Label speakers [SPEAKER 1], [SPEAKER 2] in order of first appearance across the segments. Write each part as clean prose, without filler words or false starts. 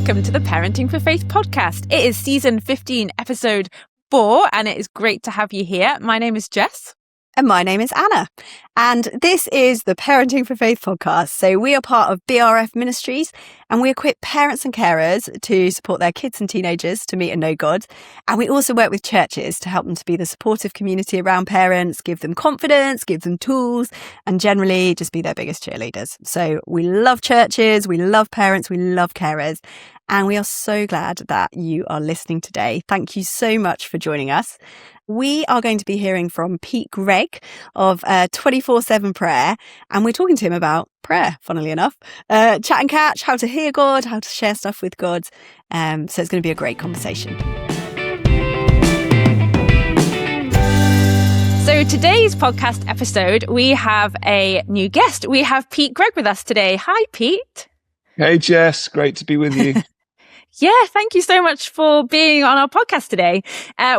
[SPEAKER 1] welcome to the Parenting for Faith podcast. It is season 15, episode 4, and it is great to have you here. My name is Jess.
[SPEAKER 2] And my name is Anna. And this is the Parenting for Faith podcast. So we are part of BRF Ministries, and we equip parents and carers to support their kids and teenagers to meet and know God. And we also work with churches to help them to be the supportive community around parents, give them confidence, give them tools, and generally just be their biggest cheerleaders. So we love churches, we love parents, we love carers. And we are so glad that you are listening today. Thank you so much for joining us. We are going to be hearing from Pete Greig of 24/7 Prayer, and we're talking to him about prayer, funnily enough. Chat and catch, how to hear God, how to share stuff with God. So it's going to be a great conversation.
[SPEAKER 1] So today's podcast episode, we have a new guest. We have Pete Greig with us today. Hi, Pete.
[SPEAKER 3] Hey, Jess. Great to be with you.
[SPEAKER 1] Yeah, thank you so much for being on our podcast today.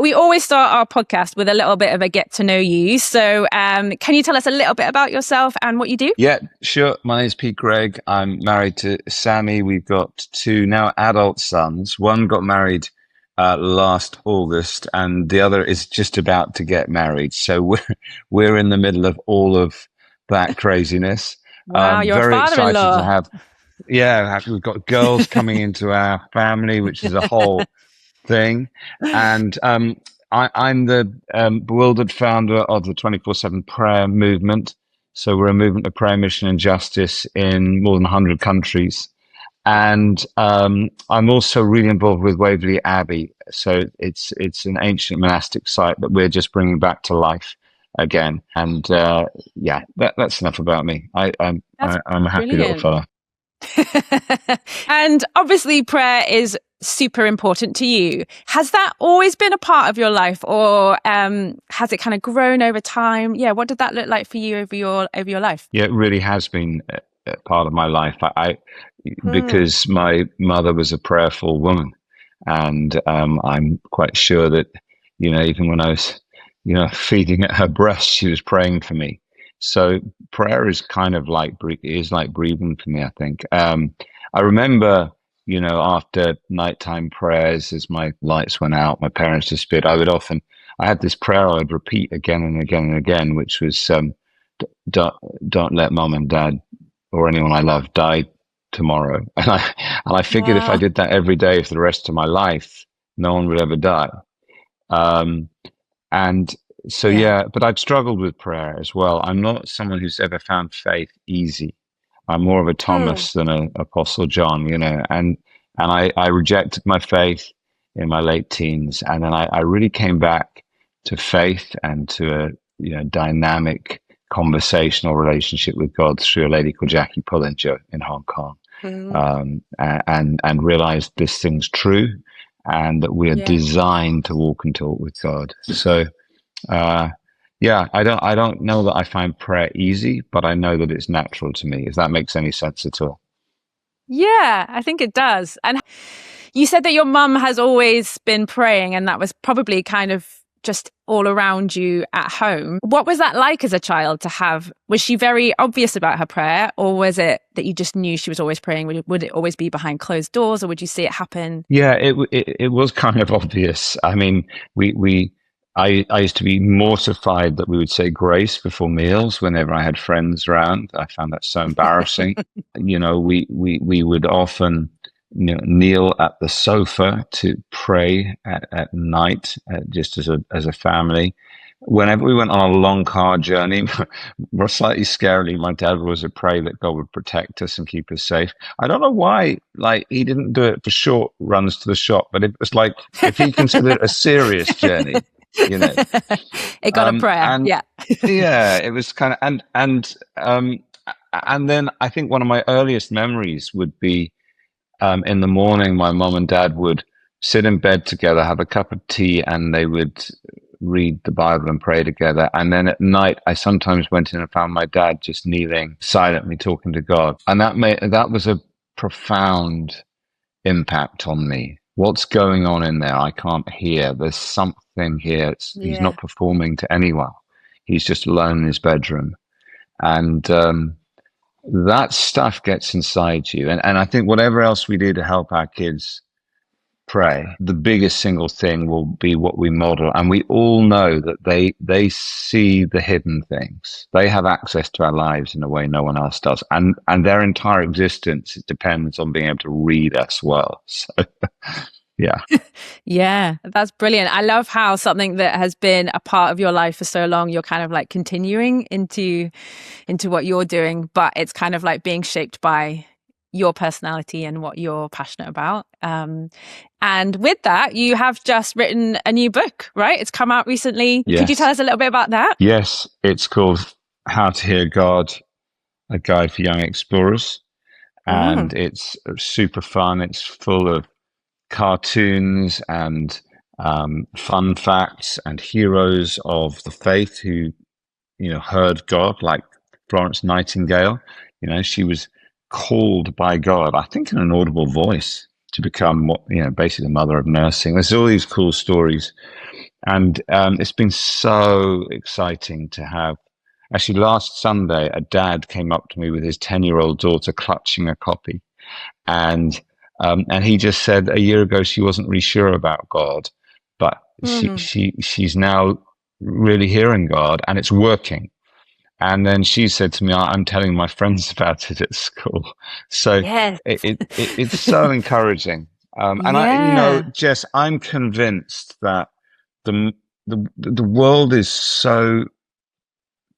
[SPEAKER 1] We always start our podcast with a little bit of a get to know you. So can you tell us a little bit about yourself and what you do?
[SPEAKER 3] Yeah, sure. My name is Pete Greig. I'm married to Sammy. We've got 2 now adult sons. One got married last August, and the other is just about to get married. So we're in the middle of all of that craziness.
[SPEAKER 1] Wow, you're
[SPEAKER 3] very
[SPEAKER 1] a father-in-law.
[SPEAKER 3] excited to have. Yeah, we've got girls coming into our family, which is a whole thing. And I'm the bewildered founder of the 24/7 Prayer movement. So we're a movement of prayer, mission, and justice in more than 100 countries. And I'm also really involved with Waverley Abbey. So it's an ancient monastic site that we're just bringing back to life again. And that's enough about me. I'm a happy little fella.
[SPEAKER 1] And obviously prayer is super important to you. Has that always been a part of your life, or has it kind of grown over time? Yeah, what did that look like for you over your life?
[SPEAKER 3] Yeah, it really has been a part of my life. Because my mother was a prayerful woman, and I'm quite sure that, even when I was, feeding at her breast, she was praying for me. So prayer is kind of like breathing for me, I think. I remember, after nighttime prayers, as my lights went out, my parents disappeared, I had this prayer I would repeat again and again and again, which was, don't let mom and dad or anyone I love die tomorrow. And I figured if I did that every day for the rest of my life, no one would ever die. But I've struggled with prayer as well. I'm not someone who's ever found faith easy. I'm more of a Thomas than an Apostle John, and I rejected my faith in my late teens. And then I really came back to faith and to a dynamic conversational relationship with God through a lady called Jackie Pullinger in Hong Kong, and realized this thing's true and that we are designed to walk and talk with God. So, I don't know that I find prayer easy, but I know that it's natural to me, if that makes any sense at all.
[SPEAKER 1] Yeah, I think it does. And you said that your mum has always been praying, and that was probably kind of just all around you at home. What was that like as a child to have? Was she very obvious about her prayer, or was it that you just knew she was always praying? Would it always be behind closed doors, or would you see it happen?
[SPEAKER 3] Yeah, it was kind of obvious. I mean, I used to be mortified that we would say grace before meals whenever I had friends around. I found that so embarrassing. We would often kneel at the sofa to pray at night, just as a family. Whenever we went on a long car journey, more slightly scarily, my dad would always pray that God would protect us and keep us safe. I don't know why, he didn't do it for short runs to the shop, but it was like if he considered it a serious journey.
[SPEAKER 1] It got a prayer.
[SPEAKER 3] It was kind of and then I think one of my earliest memories would be in the morning. My mom and dad would sit in bed together, have a cup of tea, and they would read the Bible and pray together. And then at night, I sometimes went in and found my dad just kneeling silently talking to God, and that was a profound impact on me. What's going on in there? I can't hear. There's something here. He's not performing to anyone. He's just alone in his bedroom. And that stuff gets inside you. And I think whatever else we do to help our kids pray, the biggest single thing will be what we model. And we all know that they see the hidden things. They have access to our lives in a way no one else does. And their entire existence depends on being able to read us well. So yeah.
[SPEAKER 1] Yeah, that's brilliant. I love how something that has been a part of your life for so long, you're kind of like continuing into what you're doing, but it's kind of like being shaped by your personality and what you're passionate about. And with that, you have just written a new book, right? It's come out recently.
[SPEAKER 3] Yes.
[SPEAKER 1] Could you tell us a little bit about that?
[SPEAKER 3] Yes, it's called How to Hear God, a guide for young explorers. And it's super fun. It's full of cartoons and fun facts and heroes of the faith who, heard God, like Florence Nightingale. She was called by God, I think in an audible voice, to become basically the mother of nursing. There's all these cool stories. And it's been so exciting to have. Actually, last Sunday, a dad came up to me with his 10-year-old daughter clutching a copy. And he just said a year ago she wasn't really sure about God, but she's now really hearing God and it's working. And then she said to me, I'm telling my friends about it at school. So
[SPEAKER 1] yes.
[SPEAKER 3] it's so encouraging. Jess, I'm convinced that the world is so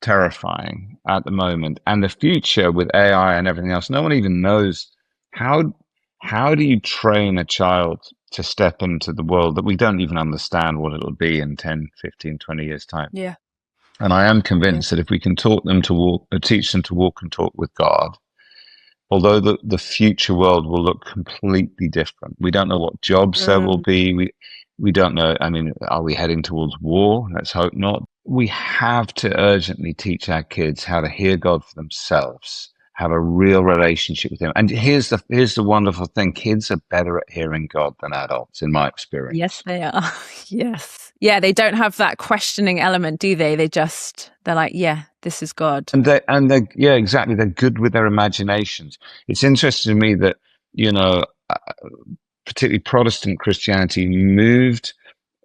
[SPEAKER 3] terrifying at the moment, and the future with AI and everything else, no one even knows how do you train a child to step into the world that we don't even understand what it'll be in 10, 15, 20 years time.
[SPEAKER 1] Yeah.
[SPEAKER 3] And I am convinced that if we can taught them to walk, teach them to walk and talk with God, although the future world will look completely different. We don't know what jobs there will be. We don't know. I mean, are we heading towards war? Let's hope not. We have to urgently teach our kids how to hear God for themselves, have a real relationship with Him. And here's the wonderful thing: kids are better at hearing God than adults, in my experience.
[SPEAKER 1] Yes, they are. Yes. Yeah, they don't have that questioning element, do they? They're like, yeah, this is God.
[SPEAKER 3] And they yeah, exactly. They're good with their imaginations. It's interesting to me that, particularly Protestant Christianity moved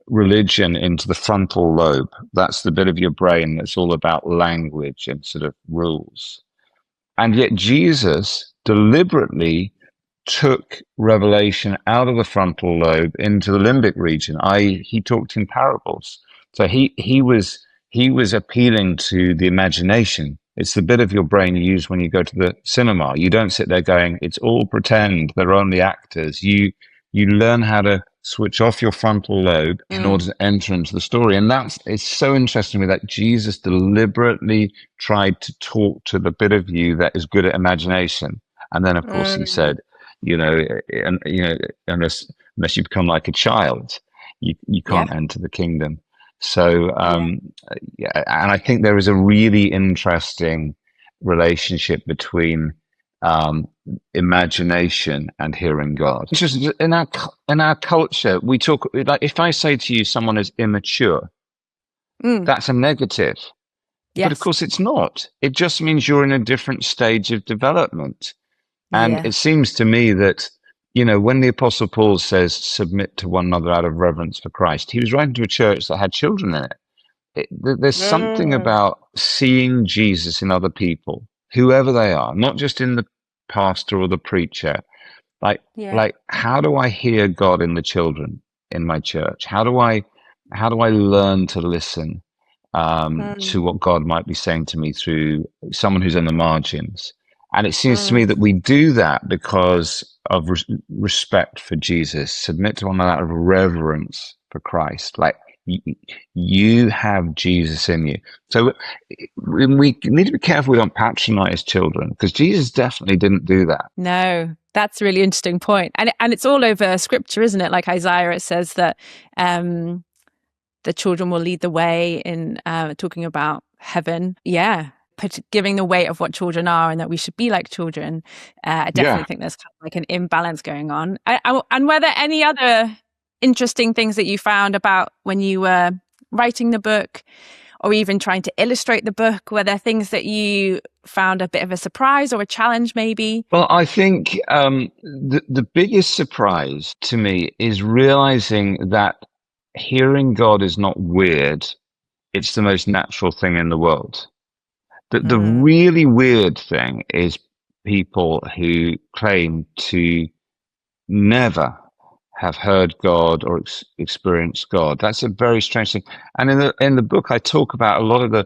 [SPEAKER 3] religion into the frontal lobe. That's the bit of your brain that's all about language and sort of rules. And yet Jesus deliberately took revelation out of the frontal lobe into the limbic region, i.e., he talked in parables. So he was appealing to the imagination. It's the bit of your brain you use when you go to the cinema. You don't sit there going, it's all pretend, they're only actors. You learn how to switch off your frontal lobe in order to enter into the story. And it's so interesting to me that Jesus deliberately tried to talk to the bit of you that is good at imagination. And then, of course, he said, unless you become like a child, you can't enter the kingdom. So, and I think there is a really interesting relationship between imagination and hearing God. It's just in our culture, we talk like, if I say to you someone is immature, that's a negative. Yes. But of course it's not. It just means you're in a different stage of development. And it seems to me that, when the Apostle Paul says, submit to one another out of reverence for Christ, he was writing to a church that had children in it. There's something about seeing Jesus in other people, whoever they are, not just in the pastor or the preacher. Like, how do I hear God in the children in my church? How do I learn to listen to what God might be saying to me through someone who's in the margins? And it seems to me that we do that because of respect for Jesus, submit to one another out of reverence for Christ. Like, you have Jesus in you. So we need to be careful we don't patronize children, because Jesus definitely didn't do that.
[SPEAKER 1] No, that's a really interesting point. And it's all over scripture, isn't it? Like Isaiah, it says that the children will lead the way in talking about heaven. Yeah. Giving the weight of what children are and that we should be like children. I definitely think there's kind of like an imbalance going on. And were there any other interesting things that you found about when you were writing the book, or even trying to illustrate the book? Were there things that you found a bit of a surprise or a challenge maybe?
[SPEAKER 3] Well, I think the biggest surprise to me is realizing that hearing God is not weird. It's the most natural thing in the world. The really weird thing is people who claim to never have heard God or experienced God. That's a very strange thing. And in the book, I talk about a lot of the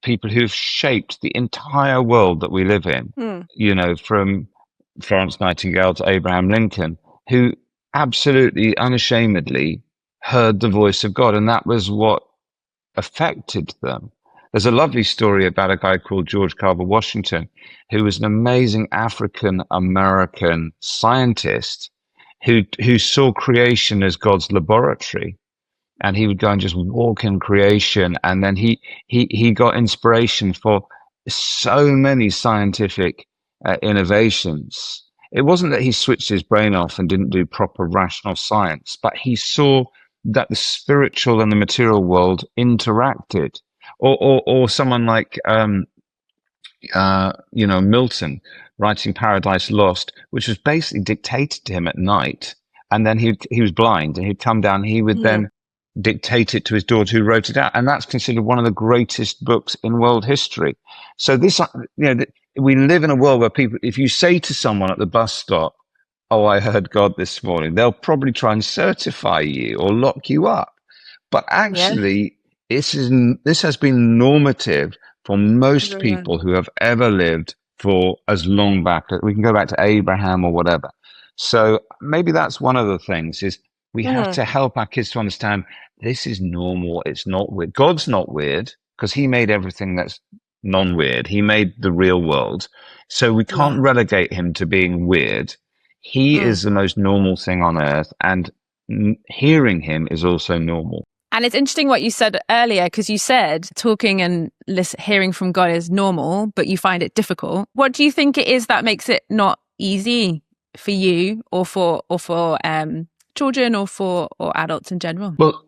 [SPEAKER 3] people who've shaped the entire world that we live in. You know, from Florence Nightingale to Abraham Lincoln, who absolutely unashamedly heard the voice of God, and that was what affected them. There's a lovely story about a guy called George Carver Washington, who was an amazing African American scientist who saw creation as God's laboratory, and he would go and just walk in creation, and then he got inspiration for so many scientific innovations. It wasn't that he switched his brain off and didn't do proper rational science, but he saw that the spiritual and the material world interacted. Or someone like Milton writing Paradise Lost, which was basically dictated to him at night, and then he was blind, and he'd come down, he would then dictate it to his daughter, who wrote it out, and that's considered one of the greatest books in world history. So this, we live in a world where people, if you say to someone at the bus stop, "Oh, I heard God this morning," they'll probably try and certify you or lock you up. But actually, this has been normative for most people who have ever lived for as long back. We can go back to Abraham or whatever. So maybe that's one of the things, is we have to help our kids to understand this is normal. It's not weird. God's not weird because he made everything that's non-weird. He made the real world. So we can't relegate him to being weird. He is the most normal thing on earth, and hearing him is also normal.
[SPEAKER 1] And it's interesting what you said earlier, because you said talking and hearing from God is normal, but you find it difficult. What do you think it is that makes it not easy for you, or for children, or adults in general?
[SPEAKER 3] Well,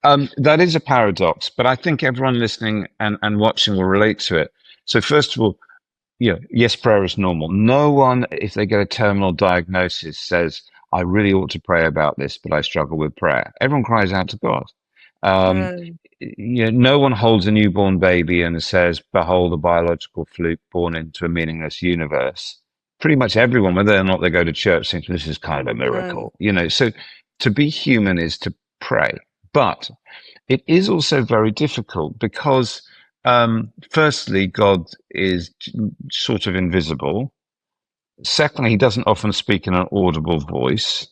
[SPEAKER 3] that is a paradox, but I think everyone listening and watching will relate to it. So first of all, yes, prayer is normal. No one, if they get a terminal diagnosis, says, "I really ought to pray about this, but I struggle with prayer." Everyone cries out to God. No one holds a newborn baby and says, "Behold, a biological fluke born into a meaningless universe." Pretty much everyone, whether or not they go to church, thinks this is kind of a miracle. So to be human is to pray. But it is also very difficult because, firstly, God is sort of invisible. Secondly, he doesn't often speak in an audible voice.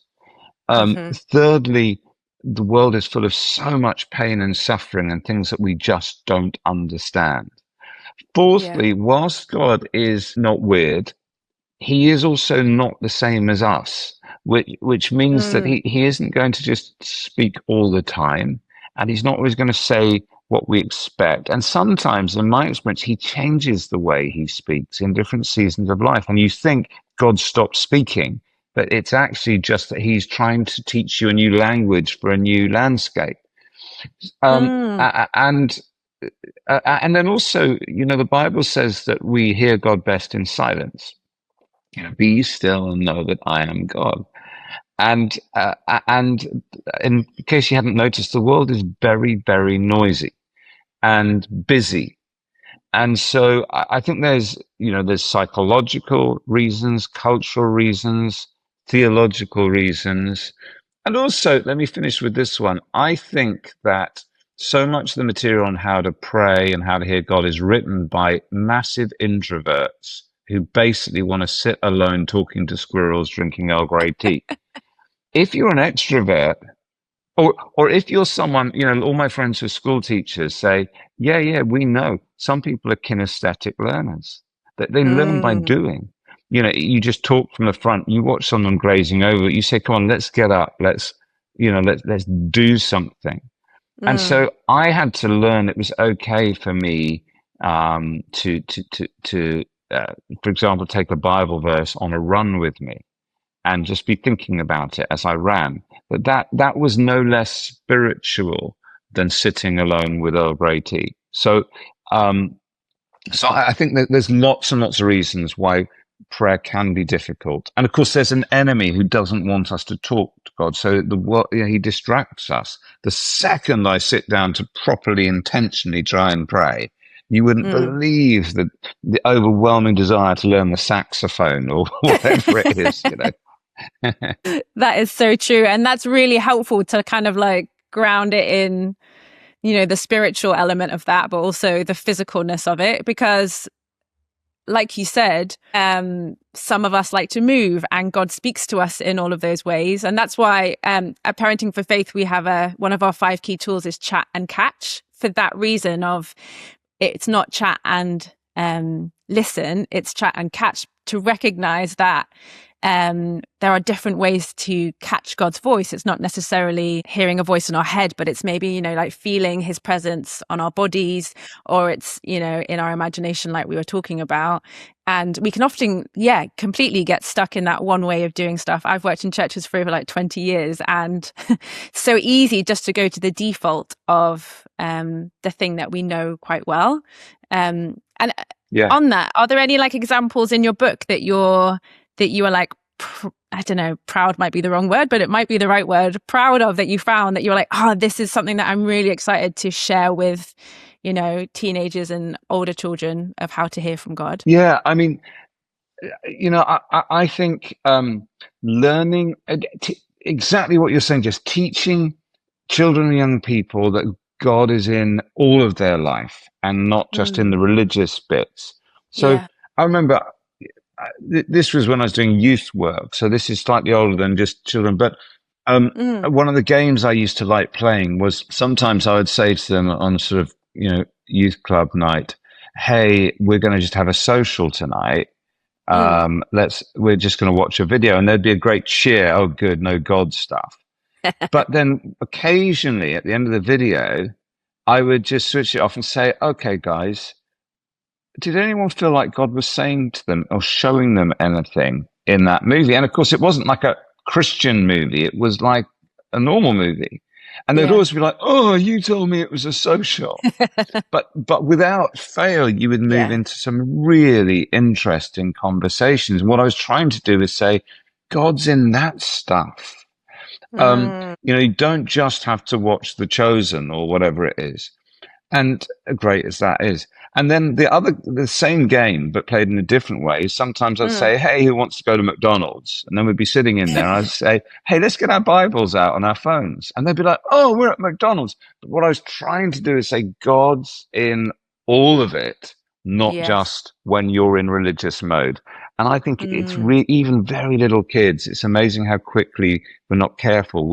[SPEAKER 3] Thirdly, the world is full of so much pain and suffering and things that we just don't understand. Fourthly, whilst God is not weird, he is also not the same as us, which means that he isn't going to just speak all the time, and he's not always going to say what we expect. And sometimes, in my experience, he changes the way he speaks in different seasons of life. And you think God stopped speaking, but it's actually just that he's trying to teach you a new language for a new landscape. And then also, the Bible says that we hear God best in silence. Be still and know that I am God. And in case you hadn't noticed, the world is very, very noisy and busy. And so I think there's psychological reasons, cultural reasons, theological reasons. And also, let me finish with this one. I think that so much of the material on how to pray and how to hear God is written by massive introverts who basically want to sit alone talking to squirrels, drinking Earl Grey tea. If you're an extrovert, or if you're someone, all my friends who are school teachers say, yeah, we know some people are kinesthetic learners. That they learn by doing. You just talk from the front, you watch someone grazing over, you say, "Come on, let's get up, let's do something." And so I had to learn it was okay for me to for example, take a Bible verse on a run with me and just be thinking about it as I ran. But that was no less spiritual than sitting alone with Earl Grey tea. So, I think that there's lots and lots of reasons why prayer can be difficult. And of course, there's an enemy who doesn't want us to talk to God. So he distracts us. The second I sit down to properly, intentionally try and pray, you wouldn't believe the overwhelming desire to learn the saxophone or whatever it is, you know.
[SPEAKER 1] That is so true. And that's really helpful to kind of like ground it in, you know, the spiritual element of that, but also the physicalness of it. Because like you said, some of us like to move, and God speaks to us in all of those ways. And that's why at Parenting for Faith, we have one of our 5 key tools is chat and catch, for that reason of it's not chat and listen, it's chat and catch, to recognize that there are different ways to catch God's voice. It's not necessarily hearing a voice in our head, but it's maybe, you know, like feeling his presence on our bodies, or it's, you know, in our imagination, like we were talking about. And we can often, completely get stuck in that one way of doing stuff. I've worked in churches for over like 20 years, and it's so easy just to go to the default of the thing that we know quite well. On that, are there any like examples in your book that you are like, I don't know, proud might be the wrong word, but it might be the right word, proud of, that you found that you're like, this is something that I'm really excited to share with, you know, teenagers and older children, of how to hear from God?
[SPEAKER 3] Yeah, I mean, you know, I think learning exactly what you're saying, just teaching children and young people that God is in all of their life and not just in the religious bits. So I remember this was when I was doing youth work. So this is slightly older than just children. But one of the games I used to like playing was, sometimes I would say to them on sort of, you know, youth club night, hey, we're going to just have a social tonight. We're just going to watch a video, and there'd be a great cheer. Oh, good. No God stuff. But then occasionally at the end of the video, I would just switch it off and say, okay, guys, did anyone feel like God was saying to them or showing them anything in that movie? And of course, it wasn't like a Christian movie. It was like a normal movie. And they'd always be like, oh, you told me it was a social. but without fail, you would move into some really interesting conversations. And what I was trying to do is say, God's in that stuff. You know, you don't just have to watch The Chosen or whatever it is. And great as that is. And then the same game, but played in a different way. Sometimes I'd say, hey, who wants to go to McDonald's? And then we'd be sitting in there, and I'd say, hey, let's get our Bibles out on our phones. And they'd be like, oh, we're at McDonald's. But what I was trying to do is say, God's in all of it, not just when you're in religious mode. And I think it's even very little kids. It's amazing how quickly, if we're not careful,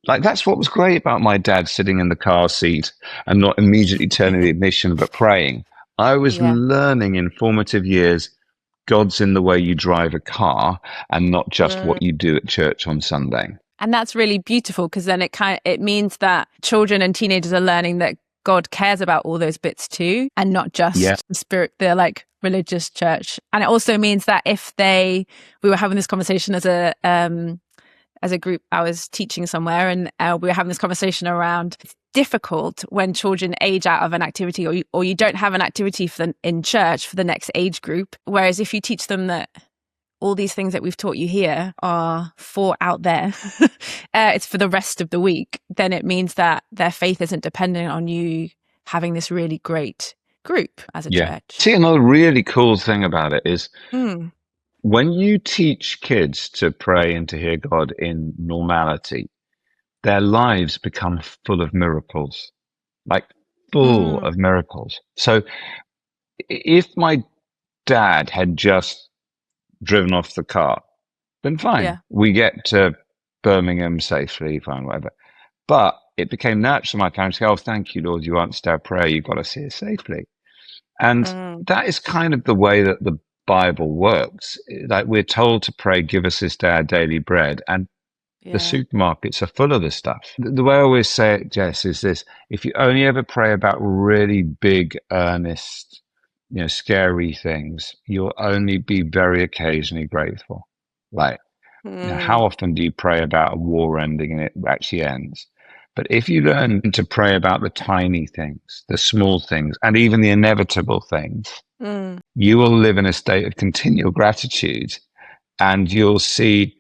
[SPEAKER 3] that's what was great about my dad sitting in the car seat and not immediately turning the ignition, but praying. I was learning in formative years, God's in the way you drive a car and not just what you do at church on Sunday.
[SPEAKER 1] And that's really beautiful, because then it means that children and teenagers are learning that God cares about all those bits too, and not just the spirit, the like religious church. And it also means that we were having this conversation as a group, I was teaching somewhere, and we were having this conversation around, it's difficult when children age out of an activity, or you don't have an activity in church for the next age group. Whereas if you teach them that all these things that we've taught you here are for out there, it's for the rest of the week, then it means that their faith isn't dependent on you having this really great group as a church.
[SPEAKER 3] See, another really cool thing about it is, when you teach kids to pray and to hear God in normality, their lives become full of miracles, like full of miracles. So if my dad had just driven off the car, then fine. We get to Birmingham safely, fine, whatever. But it became natural, my parents say, oh, thank you, Lord, you answered our prayer. You got us here safely. And that is kind of the way that the Bible works. Like, we're told to pray, give us this day our daily bread, and the supermarkets are full of this stuff. The way I always say it, Jess, is this: if you only ever pray about really big, earnest, you know, scary things, you'll only be very occasionally grateful. Like, you know, how often do you pray about a war ending and it actually ends? But if you learn to pray about the tiny things, the small things, and even the inevitable things, you will live in a state of continual gratitude, and you'll see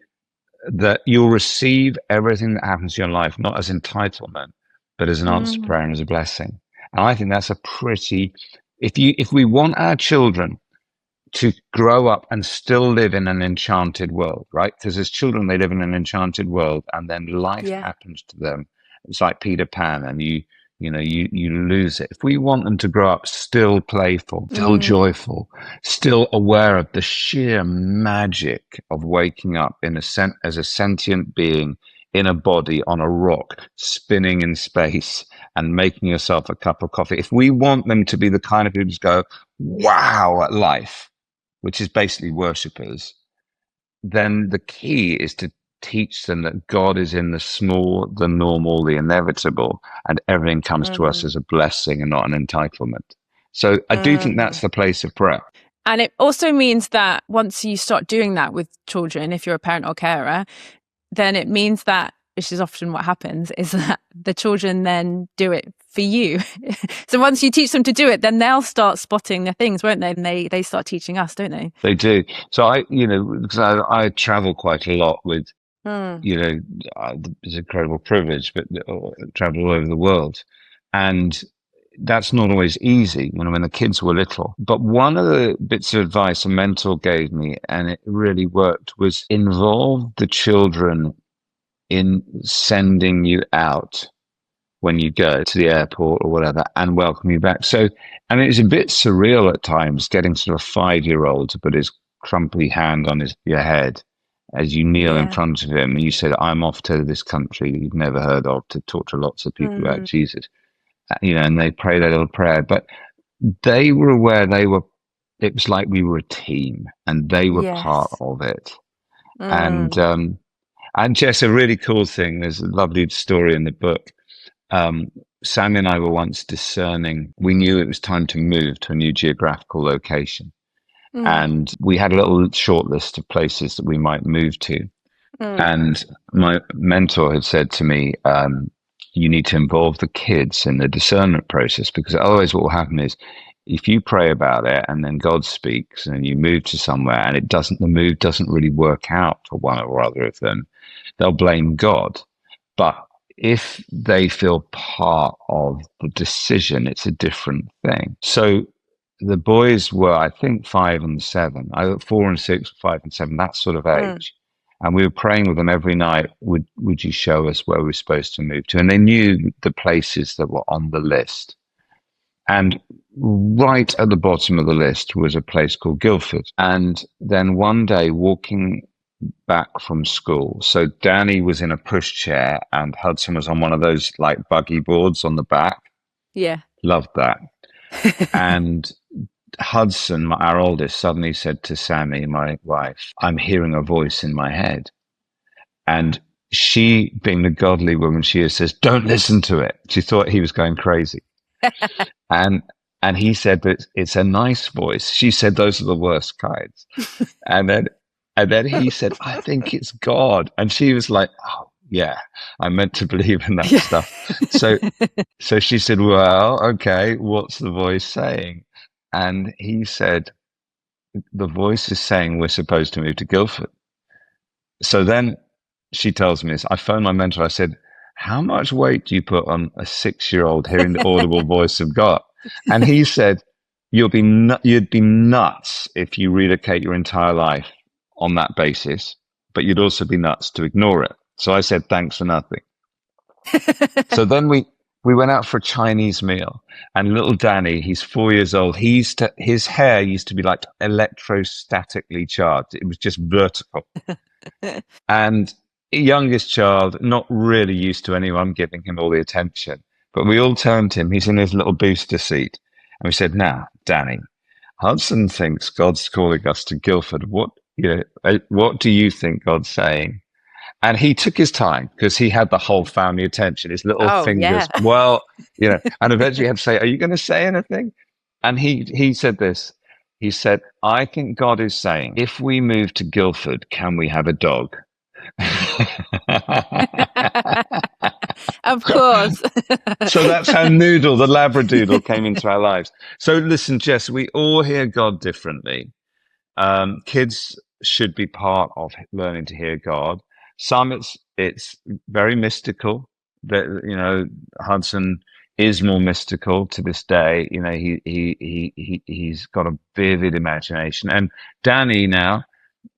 [SPEAKER 3] that you'll receive everything that happens in your life, not as entitlement, but as an answered prayer and as a blessing. And I think that's a pretty, if we want our children to grow up and still live in an enchanted world, right? Because as children, they live in an enchanted world, and then life happens to them. It's like Peter Pan, and you lose it. If we want them to grow up still playful, still joyful, still aware of the sheer magic of waking up as a sentient being in a body on a rock, spinning in space and making yourself a cup of coffee. If we want them to be the kind of people who just go, wow, at life, which is basically worshippers, then the key is to teach them that God is in the small, the normal, the inevitable, and everything comes to us as a blessing and not an entitlement. So I do think that's the place of prayer.
[SPEAKER 1] And it also means that once you start doing that with children, if you're a parent or carer, then it means that, which is often what happens, is that the children then do it for you. So once you teach them to do it, then they'll start spotting the things, won't they? And they start teaching us, don't they?
[SPEAKER 3] They do. So because I travel quite a lot with, it's an incredible privilege, but travel all over the world. And that's not always easy, when the kids were little. But one of the bits of advice a mentor gave me, and it really worked, was involve the children in sending you out when you go to the airport or whatever, and welcome you back. So, and it was a bit surreal at times, getting sort of a 5-year-old to put his crumply hand on your head as you kneel in front of him, and you said, I'm off to this country that you've never heard of to talk to lots of people about Jesus. And they pray their little prayer, but they were aware it was like we were a team, and they were part of it. And Jess, a really cool thing, there's a lovely story in the book. Sammy and I were once discerning. We knew it was time to move to a new geographical location. And we had a little short list of places that we might move to. And my mentor had said to me, you need to involve the kids in the discernment process, because otherwise what will happen is, if you pray about it and then God speaks and you move to somewhere and the move doesn't really work out for one or other of them, they'll blame God. But if they feel part of the decision, it's a different thing. So the boys were, I think, 5 and 7. 4 and 6, 5 and 7, that sort of age. And we were praying with them every night, would you show us where we're supposed to move to? And they knew the places that were on the list. And right at the bottom of the list was a place called Guildford. And then one day, walking back from school, so Danny was in a pushchair and Hudson was on one of those like buggy boards on the back.
[SPEAKER 1] Yeah.
[SPEAKER 3] Loved that. And Hudson, our oldest, suddenly said to Sammy, my wife, I'm hearing a voice in my head. And she, being the godly woman she is, says, don't listen to it. She thought he was going crazy. And he said that it's a nice voice. She said, those are the worst kinds. And then he said, I think it's God. And she was like, oh, yeah, I meant to believe in that stuff. So she said, well, okay, what's the voice saying? And he said, the voice is saying we're supposed to move to Guildford. So then she tells me this. I phoned my mentor. I said, how much weight do you put on a 6-year-old hearing the audible voice of God? And he said, you'd be nuts if you relocate your entire life on that basis, but you'd also be nuts to ignore it. So I said, thanks for nothing. So then we went out for a Chinese meal, and little Danny, he's 4 years old. His hair used to be like electrostatically charged. It was just vertical. And youngest child, not really used to anyone giving him all the attention, but we all turned to him. He's in his little booster seat. And we said, now, Danny, Hudson thinks God's calling us to Guildford. What do you think God's saying? And he took his time, because he had the whole family attention, his little fingers. Yeah. Well, and eventually he had to say, are you going to say anything? And he said this. He said, I think God is saying, if we move to Guildford, can we have a dog?
[SPEAKER 1] Of course.
[SPEAKER 3] So that's how Noodle, the Labradoodle, came into our lives. So listen, Jess, we all hear God differently. Kids should be part of learning to hear God. Some it's very mystical. That, you know, Hudson is more mystical to this day. You know, he's got a vivid imagination. And Danny now,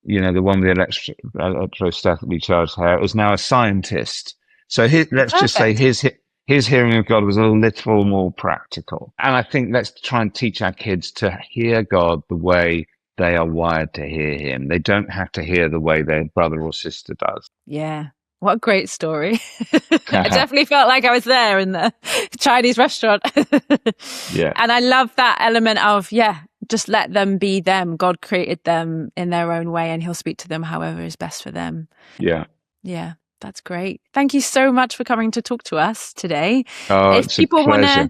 [SPEAKER 3] you know, the one with the electrostatically charged hair, is now a scientist. So let's just say his hearing of God was a little more practical. And I think let's try and teach our kids to hear God the way they are wired to hear him. They don't have to hear the way their brother or sister does.
[SPEAKER 1] Yeah. What a great story. I definitely felt like I was there in the Chinese restaurant.
[SPEAKER 3] Yeah.
[SPEAKER 1] And I love that element of, just let them be them. God created them in their own way and he'll speak to them however is best for them.
[SPEAKER 3] Yeah.
[SPEAKER 1] Yeah, that's great. Thank you so much for coming to talk to us today.
[SPEAKER 3] Oh,
[SPEAKER 1] if
[SPEAKER 3] it's a pleasure.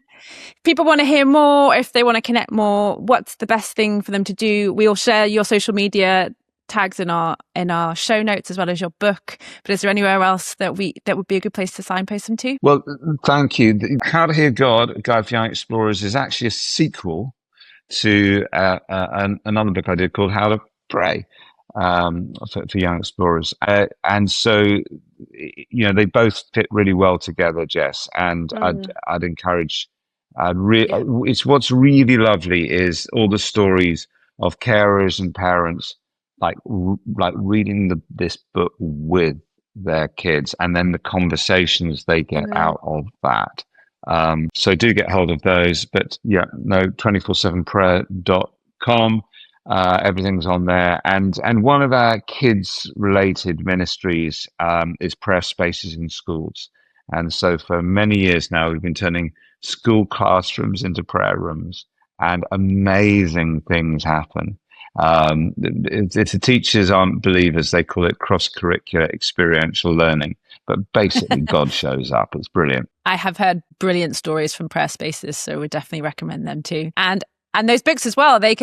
[SPEAKER 1] People want to hear more, if they want to connect more, what's the best thing for them to do? We'll share your social media tags in our show notes as well as your book. But is there anywhere else that would be a good place to signpost them to?
[SPEAKER 3] Well, thank you. How to Hear God, A Guide for Young Explorers, is actually a sequel to another book I did called How to Pray for young explorers. And so, you know, they both fit really well together, Jess. And I'd encourage. It's what's really lovely is all the stories of carers and parents like reading this book with their kids, and then the conversations they get out of that. So do get hold of those. But 247prayer.com. Everything's on there. And one of our kids related ministries is prayer spaces in schools. And so for many years now, we've been turning school classrooms into prayer rooms, and amazing things happen. If the teachers aren't believers, they call it cross-curricular experiential learning. But basically, God shows up. It's brilliant.
[SPEAKER 1] I have heard brilliant stories from prayer spaces, so we definitely recommend them too. And those books as well, they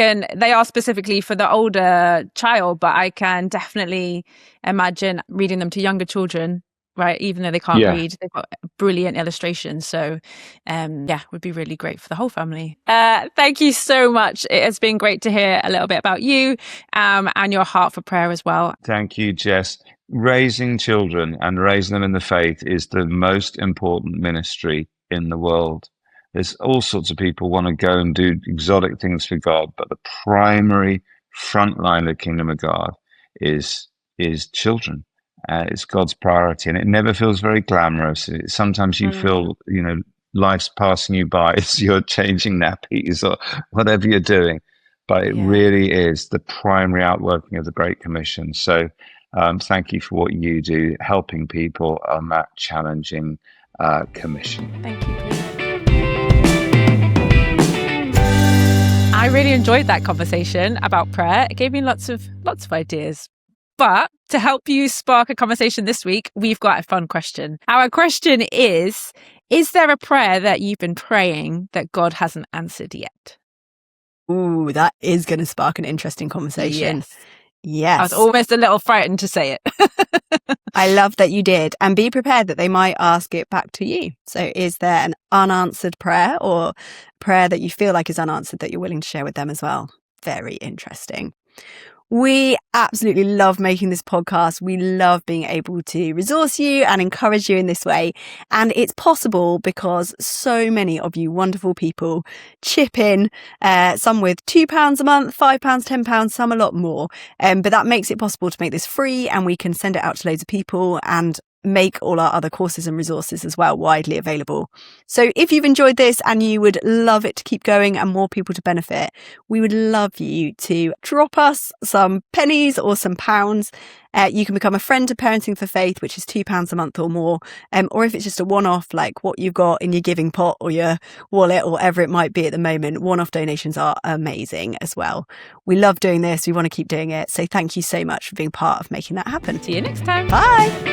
[SPEAKER 1] are specifically for the older child, but I can definitely imagine reading them to younger children, right? Even though they can't read, they've got brilliant illustrations. So, would be really great for the whole family. Thank you so much. It has been great to hear a little bit about you and your heart for prayer as well.
[SPEAKER 3] Thank you, Jess. Raising children and raising them in the faith is the most important ministry in the world. There's all sorts of people want to go and do exotic things for God, but the primary front line of the kingdom of God is children. It's God's priority, and it never feels very glamorous. Sometimes you feel, you know, life's passing you by as you're changing nappies or whatever you're doing, but it really is the primary outworking of the Great Commission. So thank you for what you do, helping people on that challenging commission.
[SPEAKER 1] Thank you, Pete. I really enjoyed that conversation about prayer. It gave me lots of ideas. But to help you spark a conversation this week, we've got a fun question. Our question is there a prayer that you've been praying that God hasn't answered yet?
[SPEAKER 2] Ooh, that is going to spark an interesting conversation. Yes.
[SPEAKER 1] I was almost a little frightened to say it.
[SPEAKER 2] I love that you did. And be prepared that they might ask it back to you. So is there an unanswered prayer or prayer that you feel like is unanswered that you're willing to share with them as well? Very interesting. We absolutely love making this podcast. We love being able to resource you and encourage you in this way. And it's possible because so many of you wonderful people chip in, some with £2 a month, £5, £10, some a lot more. But that makes it possible to make this free, and we can send it out to loads of people and make all our other courses and resources as well widely available. So if you've enjoyed this and you would love it to keep going and more people to benefit, we would love you to drop us some pennies or some pounds. You can become a friend of Parenting for Faith, which is £2 a month or more. Or if it's just a one-off, like what you've got in your giving pot or your wallet or whatever it might be at the moment, one-off donations are amazing as well. We love doing this. We want to keep doing it. So thank you so much for being part of making that happen.
[SPEAKER 1] See you next time.
[SPEAKER 2] Bye.